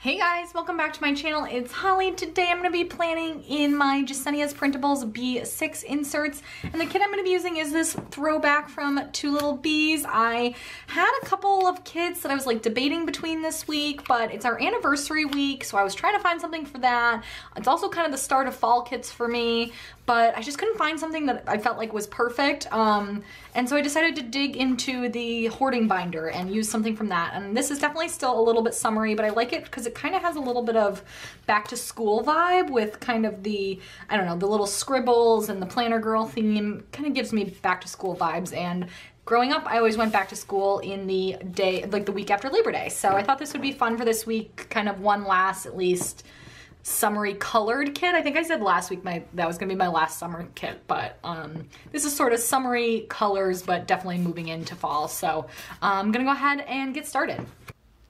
Hey guys, welcome back to my channel. It's Holly. Today I'm going to be planning in my Jesenia's Printables B6 inserts, and the kit I'm going to be using is this throwback from Two Lil Bees. I had a couple of kits that I was like debating between this week, but it's our anniversary week, so I was trying to find something for that. It's also kind of the start of fall kits for me, but I just couldn't find something that I felt like was perfect. And so I decided to dig into the hoarding binder and use something from that. And this is definitely still a little bit summery, but I like it because it kind of has a little bit of back to school vibe with kind of the, I don't know, the little scribbles and the planner girl theme. Kind of gives me back to school vibes. And growing up, I always went back to school in the day, like the week after Labor Day. So I thought this would be fun for this week, kind of one last, at least, summery colored kit. I think I said last week that was gonna be my last summer kit, but this is sort of summery colors, but definitely moving into fall. So I'm gonna go ahead and get started.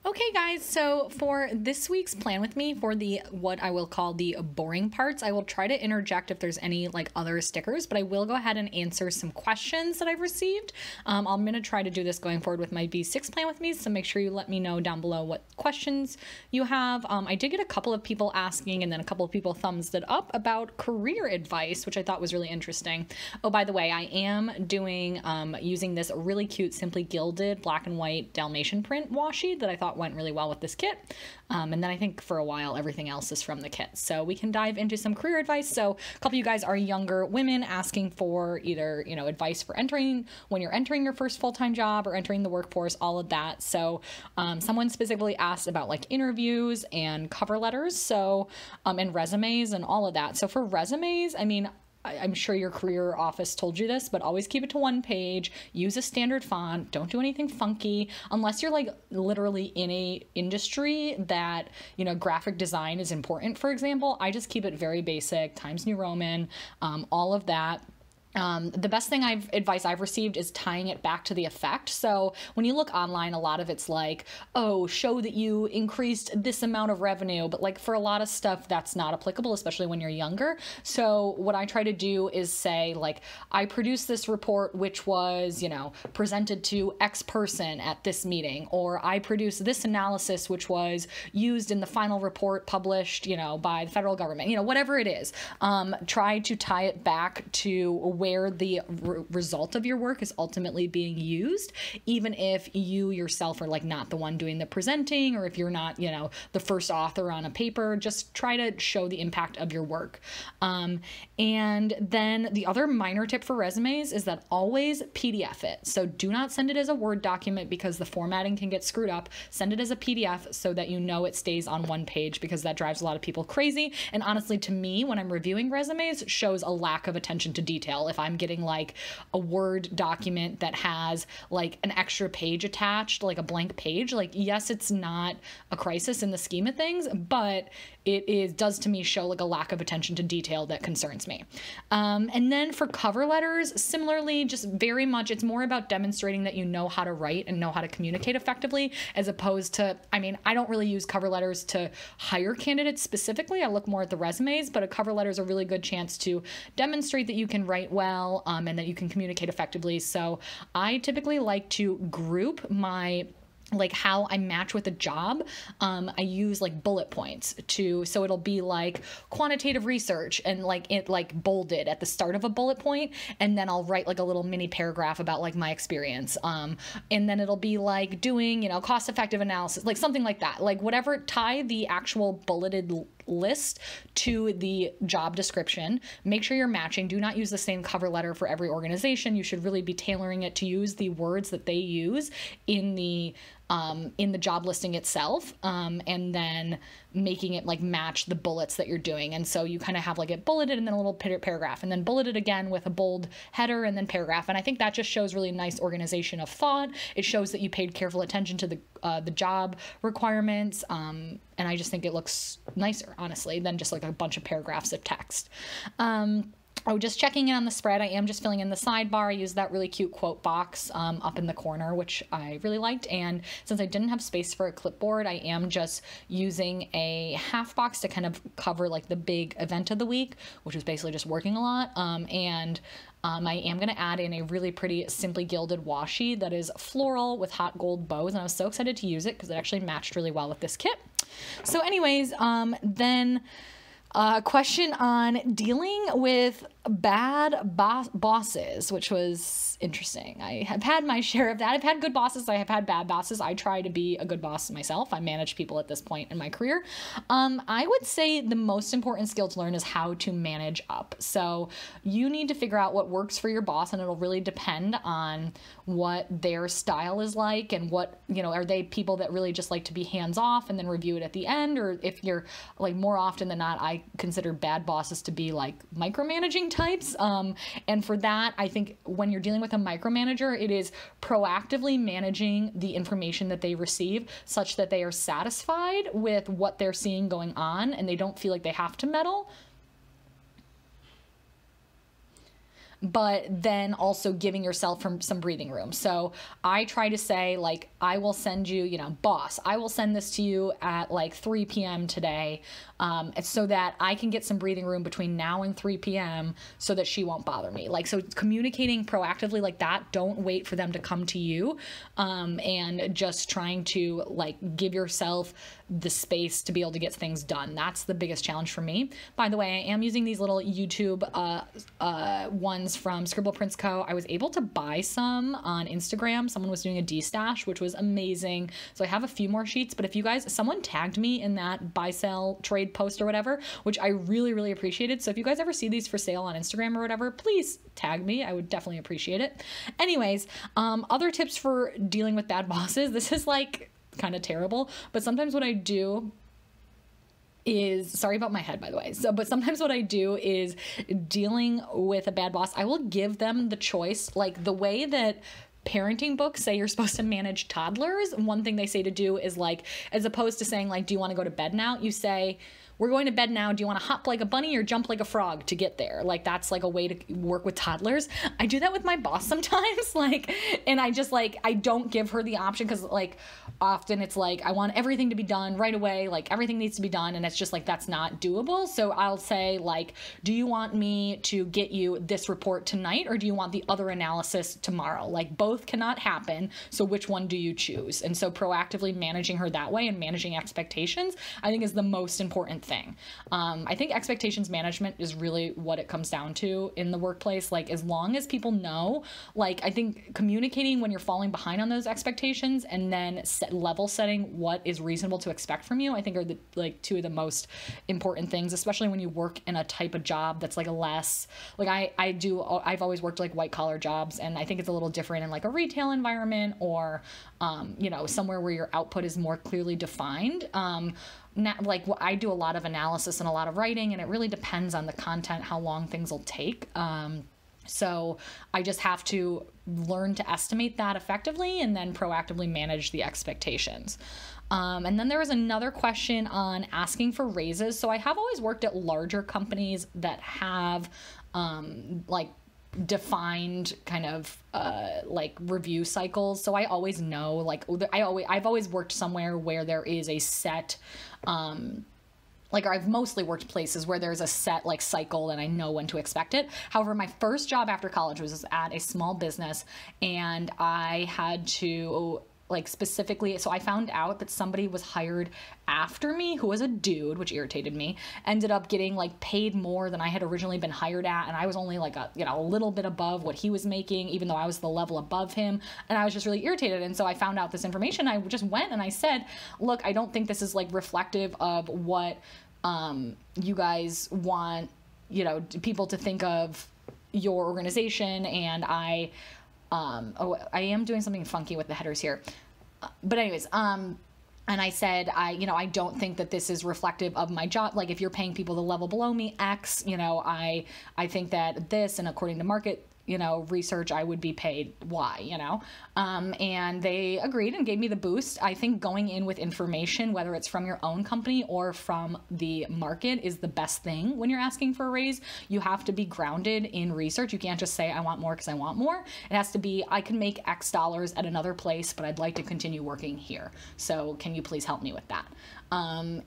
Okay guys, so for this week's plan with me for the what I will call the boring parts, I will try to interject if there's any like other stickers, but I will go ahead and answer some questions that I've received. I'm going to try to do this going forward with my B6 plan with me, so make sure you let me know down below what questions you have. I did get a couple of people asking and then a couple of people thumbs it up about career advice, which I thought was really interesting. Oh, by the way, I am doing using this really cute Simply Gilded black and white Dalmatian print washi that I thought went really well with this kit. And then I think for a while everything else is from the kit. So we can dive into some career advice. So a couple of you guys are younger women asking for either, you know, advice for entering when you're entering your first full-time job or entering the workforce, all of that. So someone specifically asked about like interviews and cover letters, so and resumes and all of that. So for resumes, I mean, I'm sure your career office told you this, but always keep it to one page. Use a standard font. Don't do anything funky unless you're like literally in a industry that, you know, graphic design is important, for example. I just keep it very basic, Times New Roman, all of that. The best advice I've received is tying it back to the effect. So when you look online, a lot of it's like, oh, show that you increased this amount of revenue. But like for a lot of stuff, that's not applicable, especially when you're younger. So what I try to do is say, like, I produced this report, which was, you know, presented to X person at this meeting, or I produced this analysis, which was used in the final report published, you know, by the federal government, you know, whatever it is. Try to tie it back to where the result of your work is ultimately being used, even if you yourself are like not the one doing the presenting, or if you're not, you know, the first author on a paper. Just try to show the impact of your work. And then the other minor tip for resumes is that always PDF it. So do not send it as a Word document because the formatting can get screwed up. Send it as a PDF so that you know it stays on one page, because that drives a lot of people crazy. And honestly, to me, when I'm reviewing resumes, shows a lack of attention to detail. If I'm getting like a Word document that has like an extra page attached, like a blank page, like, yes, it's not a crisis in the scheme of things, but it does to me show like a lack of attention to detail that concerns me. And then for cover letters, similarly, just very much, it's more about demonstrating that you know how to write and know how to communicate effectively, as opposed to, I mean, I don't really use cover letters to hire candidates specifically. I look more at the resumes, but a cover letter is a really good chance to demonstrate that you can write well, and that you can communicate effectively. So I typically like to group my like how I match with a job. I use like bullet points so it'll be like quantitative research and like it like bolded at the start of a bullet point, and then I'll write like a little mini paragraph about like my experience. And then it'll be like doing, you know, cost-effective analysis, like something like that, like whatever, tie the actual bulleted list to the job description. Make sure you're matching. Do not use the same cover letter for every organization. You should really be tailoring it to use the words that they use in the job listing itself, and then making it like match the bullets that you're doing. And so you kind of have like it bulleted and then a little paragraph, and then bulleted again with a bold header and then paragraph. And I think that just shows really nice organization of thought. It shows that you paid careful attention to the job requirements. And I just think it looks nicer, honestly, than just like a bunch of paragraphs of text. Oh, just checking in on the spread. I am just filling in the sidebar. I used that really cute quote box up in the corner, which I really liked. And since I didn't have space for a clipboard, I am just using a half box to kind of cover like the big event of the week, which was basically just working a lot. I am going to add in a really pretty Simply Gilded washi that is floral with hot gold bows, and I was so excited to use it because it actually matched really well with this kit. So anyways, then a question on dealing with bad bosses, which was interesting. I have had my share of that. I've had good bosses. I have had bad bosses. I try to be a good boss myself. I manage people at this point in my career. I would say the most important skill to learn is how to manage up. So you need to figure out what works for your boss, and it'll really depend on what their style is like and what, you know, are they people that really just like to be hands off and then review it at the end? Or if you're like, more often than not, I consider bad bosses to be like micromanaging types. And for that, I think when you're dealing with a micromanager, it is proactively managing the information that they receive such that they are satisfied with what they're seeing going on and they don't feel like they have to meddle. But then also giving yourself some breathing room. So I try to say, like, I will send you, you know, boss, I will send this to you at like 3 p.m. today, so that I can get some breathing room between now and 3 p.m. so that she won't bother me. Like, so communicating proactively like that, don't wait for them to come to you, and just trying to like give yourself the space to be able to get things done. That's the biggest challenge for me. By the way, I am using these little YouTube ones from Scribble Prints Co. I was able to buy some on Instagram. Someone was doing a D-stash, which was amazing. So I have a few more sheets, but if you guys, someone tagged me in that buy, sell, trade post or whatever, which I really, really appreciated. So if you guys ever see these for sale on Instagram or whatever, please tag me. I would definitely appreciate it. Anyways, other tips for dealing with bad bosses. This is like kind of terrible, but sometimes what I do is, sorry about my head, by the way. So, but sometimes what I do is dealing with a bad boss, I will give them the choice, like the way that parenting books say you're supposed to manage toddlers. One thing they say to do is like, as opposed to saying like, do you want to go to bed now? You say, we're going to bed now. Do you want to hop like a bunny or jump like a frog to get there? Like, that's like a way to work with toddlers. I do that with my boss sometimes. Like, and I just like, I don't give her the option because like often it's like, I want everything to be done right away. Like everything needs to be done. And it's just like, that's not doable. So I'll say like, do you want me to get you this report tonight? Or do you want the other analysis tomorrow? Like both cannot happen. So which one do you choose? And so proactively managing her that way and managing expectations, I think is the most important thing. I think expectations management is really what it comes down to in the workplace. Like as long as people know, like I think communicating when you're falling behind on those expectations and then level setting what is reasonable to expect from you, I think are the like two of the most important things, especially when you work in a type of job that's like a less, like I've always worked like white collar jobs, and I think it's a little different in like a retail environment or, you know, somewhere where your output is more clearly defined. Like I do a lot of analysis and a lot of writing, and it really depends on the content, how long things will take. So I just have to learn to estimate that effectively and then proactively manage the expectations. And then there was another question on asking for raises. So I have always worked at larger companies that have like defined kind of like review cycles. So I always know, like I've always worked somewhere where there is a set like I've mostly worked places where there's a set like cycle and I know when to expect it. However, my first job after college was at a small business, and I had to like specifically, so I found out that somebody was hired after me who was a dude, which irritated me, ended up getting like paid more than I had originally been hired at, and I was only like a, you know, a little bit above what he was making, even though I was the level above him, and I was just really irritated. And so I found out this information. I just went and I said, look, I don't think this is like reflective of what you guys want, you know, people to think of your organization, and I am doing something funky with the headers here. But anyways, and I said, you know, I don't think that this is reflective of my job. Like if you're paying people the level below me, X, you know, I think that this, and according to market, you know, research, I would be paid Y, you know, and they agreed and gave me the boost. I think going in with information, whether it's from your own company or from the market, is the best thing when you're asking for a raise. You have to be grounded in research. You can't just say, I want more because I want more. It has to be, I can make X dollars at another place, but I'd like to continue working here. So can you please help me with that?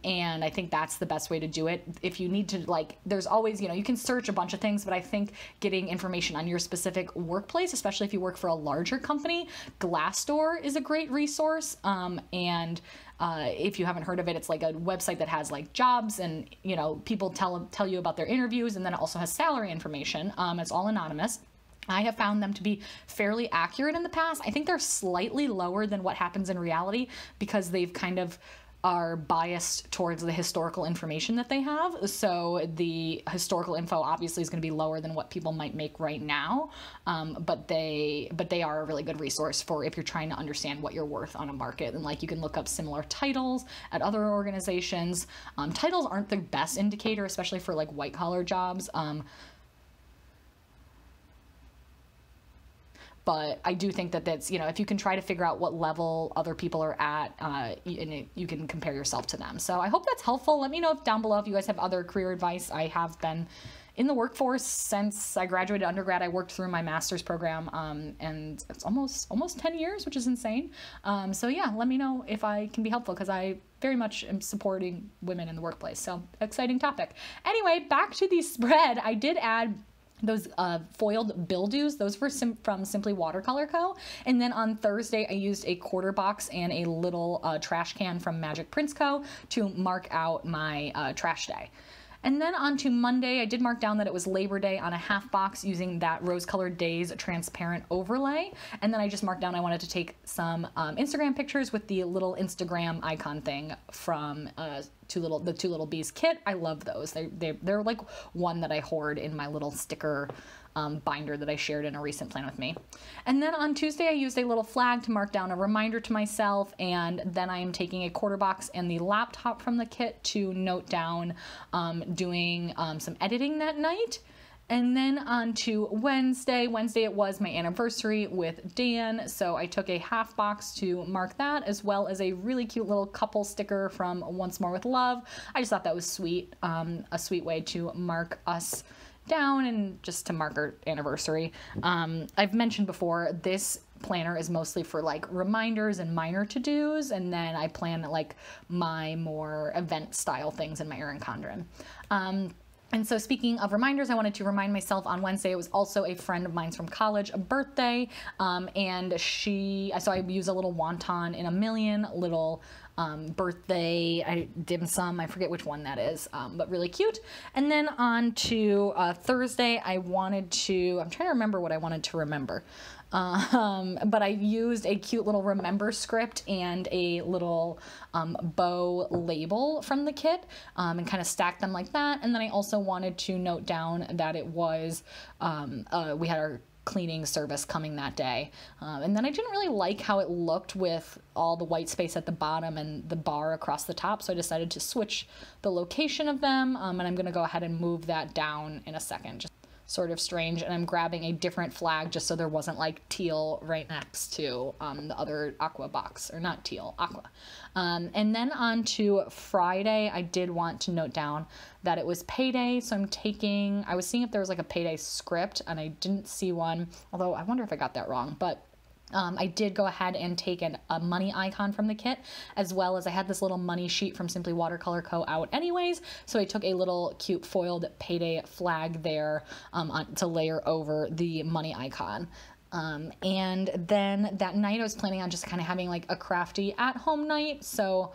And I think that's the best way to do it. If you need to, like, there's always, you know, you can search a bunch of things, but I think getting information on your specific workplace, especially if you work for a larger company. Glassdoor is a great resource. And if you haven't heard of it, it's like a website that has like jobs and, you know, people tell you about their interviews, and then it also has salary information. It's all anonymous. I have found them to be fairly accurate in the past. I think they're slightly lower than what happens in reality because they've kind of are biased towards the historical information that they have. So the historical info obviously is going to be lower than what people might make right now. But they are a really good resource for if you're trying to understand what you're worth on a market. And like you can look up similar titles at other organizations. Titles aren't the best indicator, especially for like white collar jobs. But I do think that that's, you know, if you can try to figure out what level other people are at, you can compare yourself to them. So I hope that's helpful. Let me know down below if you guys have other career advice. I have been in the workforce since I graduated undergrad. I worked through my master's program, and it's almost 10 years, which is insane. So yeah, let me know if I can be helpful, because I very much am supporting women in the workplace. So exciting topic. Anyway, back to the spread. I did add those foiled bildews. Those were from Simply Watercolor Co. And then on Thursday, I used a quarter box and a little trash can from Magic Prints Co. to mark out my trash day. And then on to Monday, I did mark down that it was Labor Day on a half box using that Rose Colored Days transparent overlay. And then I just marked down I wanted to take some Instagram pictures with the little Instagram icon thing from the Two Lil Bees kit. I love those. They're like one that I hoard in my little sticker binder that I shared in a recent plan with me. And then on Tuesday, I used a little flag to mark down a reminder to myself, and then I am taking a quarter box and the laptop from the kit to note down doing some editing that night. And then on to Wednesday. Wednesday, it was my anniversary with Dan, so I took a half box to mark that, as well as a really cute little couple sticker from Once More with Love. I just thought that was sweet, a sweet way to mark us down and just to mark our anniversary. I've mentioned before, this planner is mostly for like reminders and minor to-dos, and then I plan like my more event style things in my Erin Condren. And so speaking of reminders, I wanted to remind myself on Wednesday, it was also a friend of mine's from college, a birthday, and so I use a little wonton in a million, little birthday dim sum, I forget which one that is, but really cute. And then on to Thursday, I'm trying to remember what I wanted to remember. But I used a cute little remember script and a little bow label from the kit, and kind of stacked them like that. And then I also wanted to note down that it was, we had our cleaning service coming that day. And then I didn't really like how it looked with all the white space at the bottom and the bar across the top, so I decided to switch the location of them, and I'm gonna go ahead and move that down in a second. Just sort of strange, and I'm grabbing a different flag just so there wasn't like teal right next to the other aqua box, or not teal, aqua. And then on to Friday, I did want to note down that it was payday, so I was seeing if there was like a payday script, and I didn't see one, although I wonder if I got that wrong, but I did go ahead and take a money icon from the kit, as well as I had this little money sheet from Simply Watercolor Co. out anyways, so I took a little cute foiled payday flag there to layer over the money icon. And then that night I was planning on just kind of having like a crafty at-home night, so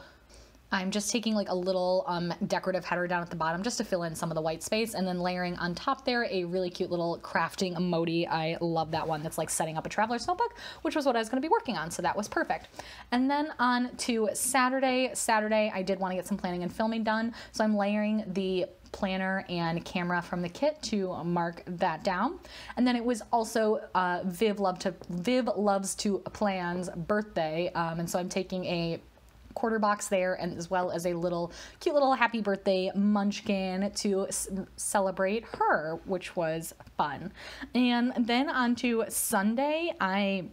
I'm just taking like a little decorative header down at the bottom just to fill in some of the white space, and then layering on top there a really cute little crafting emoji. I love that one that's like setting up a traveler's notebook, which was what I was going to be working on, so that was perfect. And then on to Saturday. Saturday, I did want to get some planning and filming done, so I'm layering the planner and camera from the kit to mark that down. And then it was also Viv Loves to Plan's birthday, and so I'm taking a quarter box there, and as well as a cute little happy birthday munchkin to celebrate her, which was fun. And then on to Sunday, I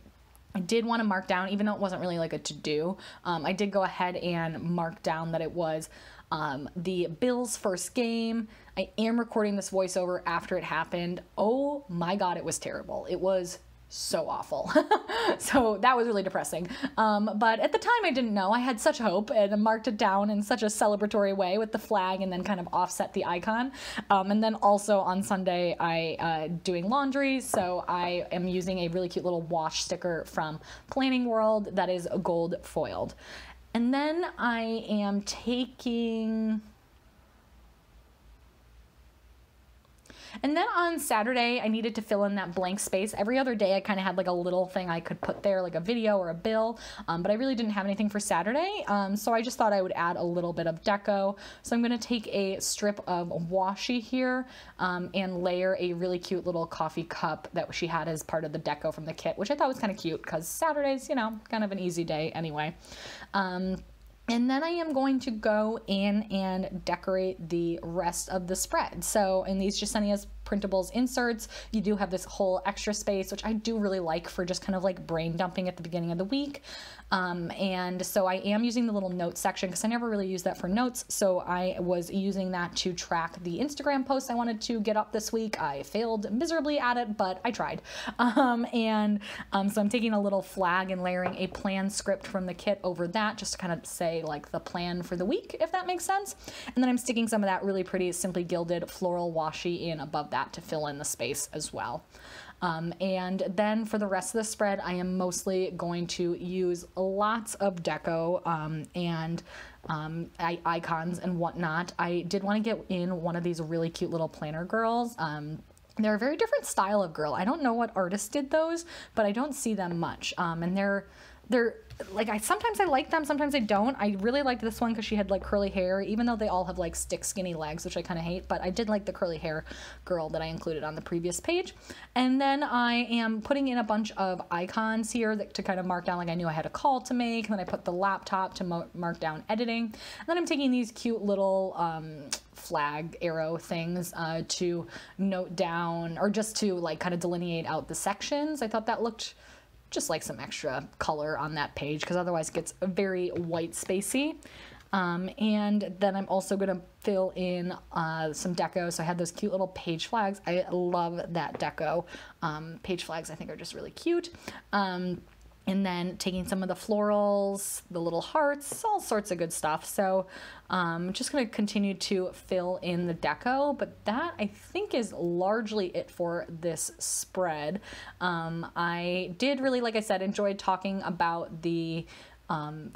did want to mark down, even though it wasn't really like a to-do, I did go ahead and mark down that it was the Bills' first game. I am recording this voiceover after it happened. Oh my God, it was terrible. It was so awful. So that was really depressing. But at the time I didn't know. I had such hope and marked it down in such a celebratory way with the flag and then kind of offset the icon. And then also on Sunday I doing laundry, so I am using a really cute little wash sticker from Planning World that is gold foiled. And then I am taking... And then on Saturday, I needed to fill in that blank space. Every other day, I kind of had like a little thing I could put there, like a video or a bill, but I really didn't have anything for Saturday, so I just thought I would add a little bit of deco. So I'm going to take a strip of washi here and layer a really cute little coffee cup that she had as part of the deco from the kit, which I thought was kind of cute because Saturday's, you know, kind of an easy day anyway. And then I am going to go in and decorate the rest of the spread. So in these Jesenia's Printables inserts, you do have this whole extra space, which I do really like for just kind of like brain dumping at the beginning of the week. And so I am using the little notes section because I never really use that for notes. So I was using that to track the Instagram posts I wanted to get up this week. I failed miserably at it, but I tried. So I'm taking a little flag and layering a plan script from the kit over that just to kind of say like the plan for the week, if that makes sense. And then I'm sticking some of that really pretty Simply Gilded floral washi in above that to fill in the space as well. And then for the rest of the spread, I am mostly going to use lots of deco and icons and whatnot. I did want to get in one of these really cute little planner girls. They're a very different style of girl. I don't know what artist did those, but I don't see them much. And they're like, sometimes I like them, sometimes I don't. I really liked this one because she had like curly hair, even though they all have like stick skinny legs, which I kind of hate, but I did like the curly hair girl that I included on the previous page. And then I am putting in a bunch of icons here to kind of mark down, like I knew I had a call to make, and then I put the laptop to mark down editing. And then I'm taking these cute little flag arrow things to note down, or just to like kind of delineate out the sections. I thought that looked just like some extra color on that page because otherwise it gets very white spacey. And then I'm also going to fill in some deco. So I had those cute little page flags. I love that deco. Page flags I think are just really cute. And then taking some of the florals, the little hearts, all sorts of good stuff. So I'm just going to continue to fill in the deco, but that I think is largely it for this spread. I did really, like I said, enjoyed talking about the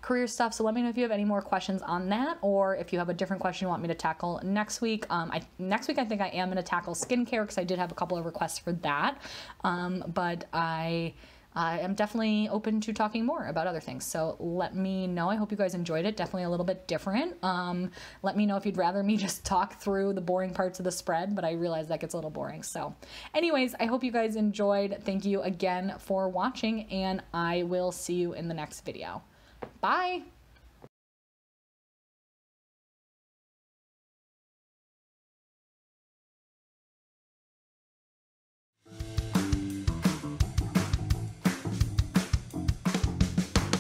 career stuff. So let me know if you have any more questions on that, or if you have a different question you want me to tackle next week. Next week I think I am going to tackle skincare because I did have a couple of requests for that. But I am definitely open to talking more about other things. So let me know. I hope you guys enjoyed it. Definitely a little bit different. Let me know if you'd rather me just talk through the boring parts of the spread, but I realize that gets a little boring. So anyways, I hope you guys enjoyed. Thank you again for watching, and I will see you in the next video. Bye.